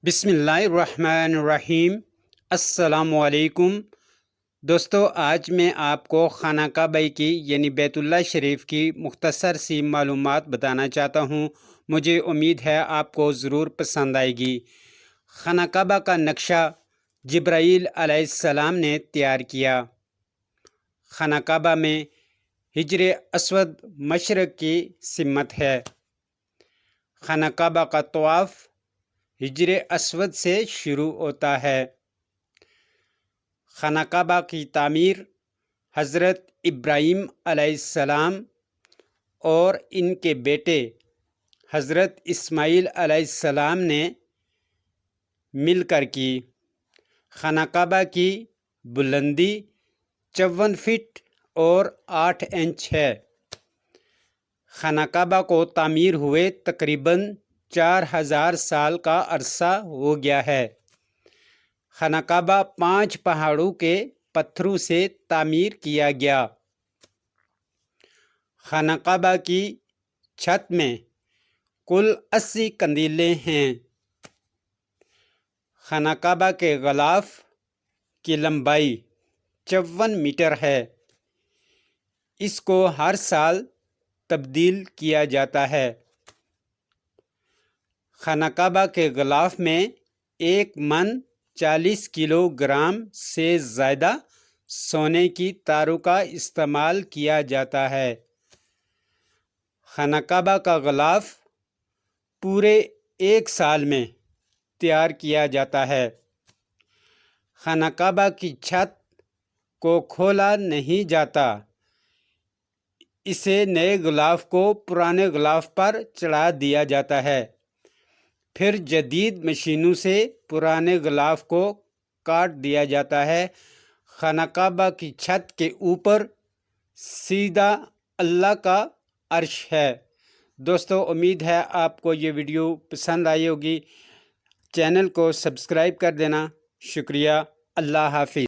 بسم اللہ الرحمن الرحیم۔ السلام علیکم دوستو، آج میں آپ کو خانہ کعبہ کی یعنی بیت اللہ شریف کی مختصر سی معلومات بتانا چاہتا ہوں۔ مجھے امید ہے آپ کو ضرور پسند آئے گی۔ خانہ کعبہ کا نقشہ جبرائیل علیہ السلام نے تیار کیا۔ خانہ کعبہ میں حجر اسود مشرق کی سمت ہے۔ خانہ کعبہ کا طواف حجر اسود سے شروع ہوتا ہے۔ خانہ کعبہ کی تعمیر حضرت ابراہیم علیہ السلام اور ان کے بیٹے حضرت اسماعیل علیہ السلام نے مل کر کی۔ خانہ کعبہ کی بلندی 54 فٹ اور 8 انچ ہے۔ خانہ کعبہ کو تعمیر ہوئے تقریباً 4000 سال کا عرصہ ہو گیا ہے۔ خانہ کعبہ 5 پہاڑوں کے پتھروں سے تعمیر کیا گیا۔ خانہ کعبہ کی چھت میں کل 80 قندیلیں ہیں۔ خانہ کعبہ کے غلاف کی لمبائی 54 میٹر ہے۔ اس کو ہر سال تبدیل کیا جاتا ہے۔ خانہ کعبہ کے غلاف میں 1 من 40 کلو گرام سے زیادہ سونے کی تاروں کا استعمال کیا جاتا ہے۔ خانہ کعبہ کا غلاف پورے 1 سال میں تیار کیا جاتا ہے۔ خانہ کعبہ کی چھت کو کھولا نہیں جاتا، اسے نئے غلاف کو پرانے غلاف پر چڑھا دیا جاتا ہے، پھر جدید مشینوں سے پرانے غلاف کو کاٹ دیا جاتا ہے۔ خانہ کعبہ کی چھت کے اوپر سیدھا اللہ کا عرش ہے۔ دوستو، امید ہے آپ کو یہ ویڈیو پسند آئی ہوگی۔ چینل کو سبسکرائب کر دینا۔ شکریہ۔ اللہ حافظ۔